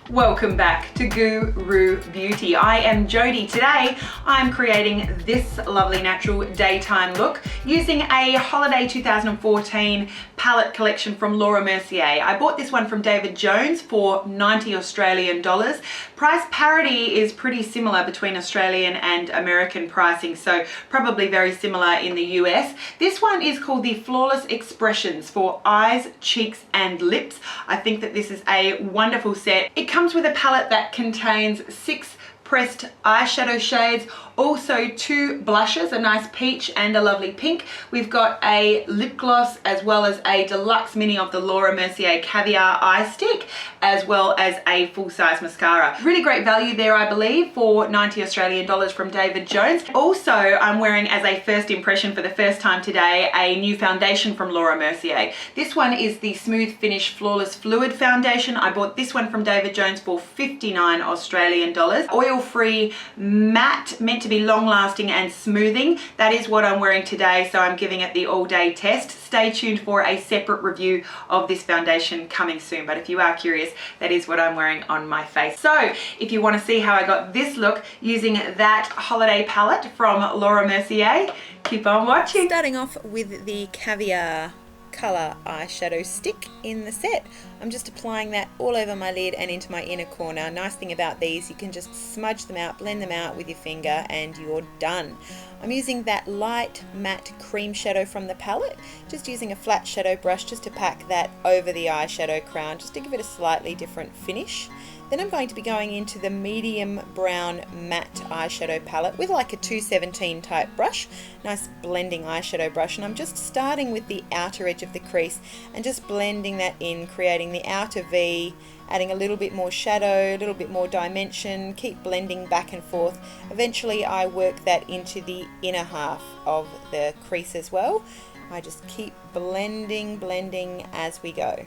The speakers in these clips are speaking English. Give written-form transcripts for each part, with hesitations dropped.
Welcome back to GOO ROO Beauty. I am Jody. Today I'm creating this lovely natural daytime look using a holiday 2014 palette collection from Mercier. I bought this one from David Jones for 90 Australian dollars. Price parity is pretty similar between Australian and American pricing, so probably very similar in the US. This one is called the Flawless Expressions for eyes, cheeks and lips. I think that this is a wonderful set. It comes with a palette that contains 6 pressed eyeshadow shades, also 2 blushes, a nice peach and a lovely pink. We've got a lip gloss as well as a deluxe mini of the Mercier Caviar eye stick, as well as a full-size mascara. Really great value there, I believe, for 90 Australian dollars from David Jones. Also, I'm wearing as a first impression for the first time today a new foundation from Mercier. This one is the Smooth Finish Flawless Fluid Foundation. I bought this one from David Jones for 59 Australian dollars. Oil-free matte, meant to be long-lasting and smoothing. That is what I'm wearing today, so I'm giving it the all-day test. Stay tuned for a separate review of this foundation coming soon, but if you are curious, that is what I'm wearing on my face. So if you want to see how I got this look using that holiday palette from Mercier, keep on watching. Starting off with the Caviar colour eyeshadow stick in the set. I'm just applying that all over my lid and into my inner corner. Nice thing about these, you can just smudge them out, blend them out with your finger and you're done. I'm using that light matte cream shadow from the palette, just using a flat shadow brush just to pack that over the eyeshadow crown, just to give it a slightly different finish. Then I'm going to be going into the medium brown matte eyeshadow palette with like a 217 type brush, nice blending eyeshadow brush, and I'm just starting with the outer edge of the crease and just blending that in, creating the outer V, adding a little bit more shadow, a little bit more dimension, keep blending back and forth. Eventually I work that into the inner half of the crease as well. I just keep blending as we go.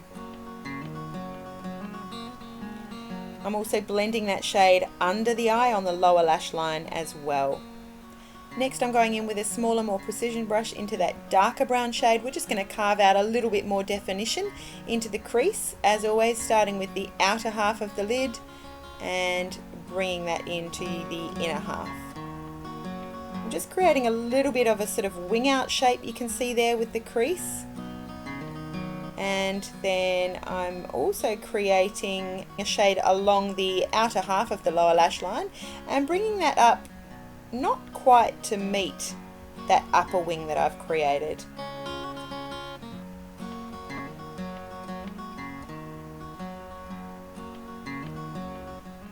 I'm also blending that shade under the eye on the lower lash line as well. Next I'm going in with a smaller, more precision brush into that darker brown shade. We're just going to carve out a little bit more definition into the crease, as always starting with the outer half of the lid and bringing that into the inner half. I'm just creating a little bit of a sort of wing out shape you can see there with the crease. And then I'm also creating a shade along the outer half of the lower lash line and bringing that up not quite to meet that upper wing that I've created.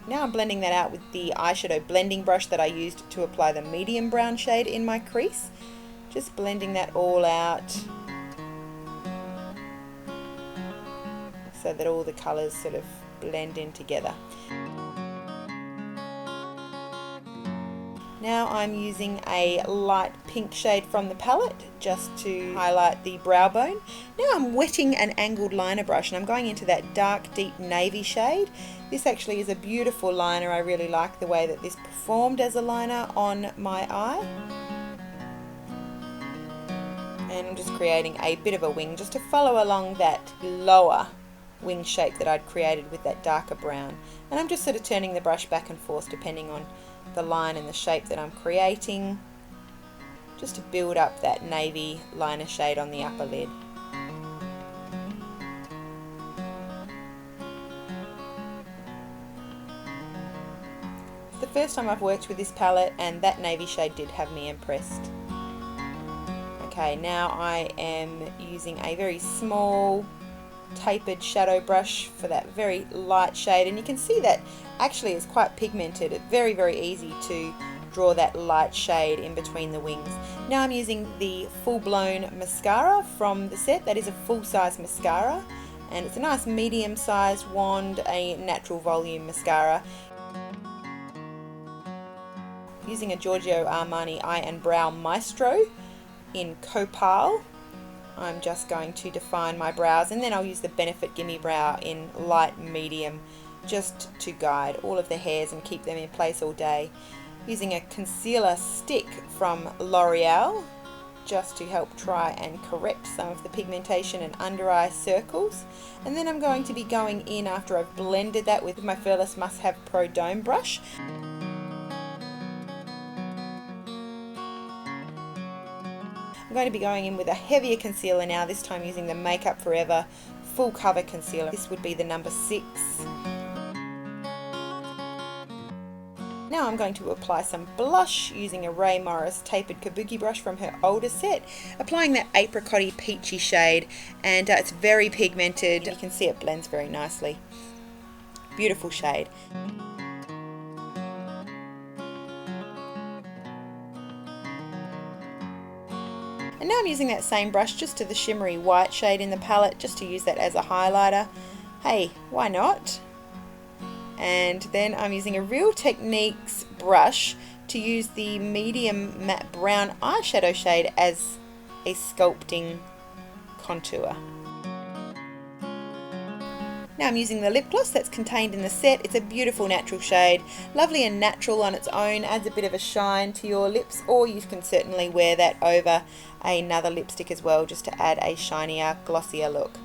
Now I'm blending that out with the eyeshadow blending brush that I used to apply the medium brown shade in my crease. Just blending that all out so that all the colours sort of blend in together. Now I'm using a light pink shade from the palette just to highlight the brow bone. Now I'm wetting an angled liner brush and I'm going into that dark deep navy shade. This actually is a beautiful liner. I really like the way that this performed as a liner on my eye. And I'm just creating a bit of a wing just to follow along that lower wing shape that I'd created with that darker brown. And I'm just sort of turning the brush back and forth depending on the line and the shape that I'm creating, just to build up that navy liner shade on the upper lid. It's the first time I've worked with this palette and that navy shade did have me impressed. Okay, now I am using a very small tapered shadow brush for that very light shade, and you can see that actually it's quite pigmented. It's very easy to draw that light shade in between the wings. Now I'm using the full-blown mascara from the set. That is a full-size mascara and it's a nice medium-sized wand, a natural volume mascara. Using a Giorgio Armani Eye and Brow Maestro in Copal, I'm just going to define my brows, and then I'll use the Benefit Gimme Brow in light medium just to guide all of the hairs and keep them in place all day. Using a concealer stick from L'Oreal just to help try and correct some of the pigmentation and under eye circles. And then I'm going to be going in after I've blended that with my Furless Must Have Pro Dome brush. I'm going to be going in with a heavier concealer now, this time using the Makeup Forever Full Cover Concealer. This would be the number 6. Now I'm going to apply some blush using a Ray Morris Tapered Kabuki brush from her older set, applying that apricot-y peachy shade, and it's very pigmented. You can see it blends very nicely. Beautiful shade. And now I'm using that same brush just to the shimmery white shade in the palette, just to use that as a highlighter. Hey, why not? And then I'm using a Real Techniques brush to use the medium matte brown eyeshadow shade as a sculpting contour. Now I'm using the lip gloss that's contained in the set. It's a beautiful natural shade, lovely and natural on its own, adds a bit of a shine to your lips, or you can certainly wear that over another lipstick as well, just to add a shinier, glossier look.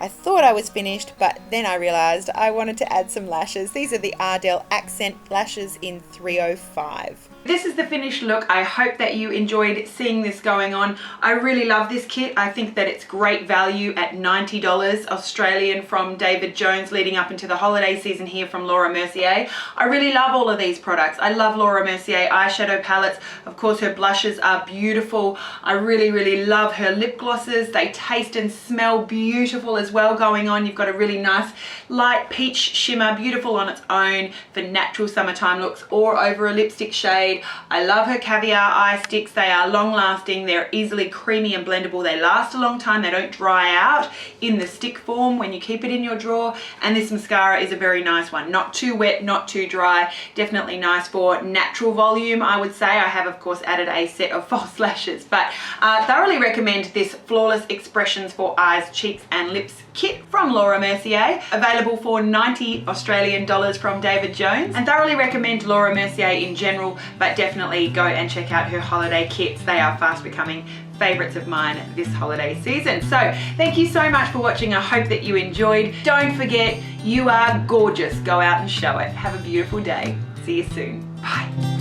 I thought I was finished, but then I realised I wanted to add some lashes. These are the Ardell Accent lashes in 305. This is the finished look. I hope that you enjoyed seeing this going on. I really love this kit. I think that it's great value at $90 Australian from David Jones, leading up into the holiday season here from Laura Mercier. I really love all of these products. I love Laura Mercier eyeshadow palettes. Of course, her blushes are beautiful. I really love her lip glosses. They taste and smell beautiful as well going on. You've got a really nice light peach shimmer, beautiful on its own for natural summertime looks or over a lipstick shade. I love her Caviar eye sticks. They are long lasting. They're easily creamy and blendable. They last a long time. They don't dry out in the stick form when you keep it in your drawer. And this mascara is a very nice one. Not too wet, not too dry. Definitely nice for natural volume, I would say. I have, of course, added a set of false lashes, but thoroughly recommend this Flawless Expressions for Eyes, Cheeks and Lips kit from Laura Mercier, available for $90 Australian from David Jones. And thoroughly recommend Laura Mercier in general, but definitely go and check out her holiday kits. They are fast becoming favorites of mine this holiday season. So thank you so much for watching. I hope that you enjoyed. Don't forget, you are gorgeous. Go out and show it. Have a beautiful day. See you soon. Bye.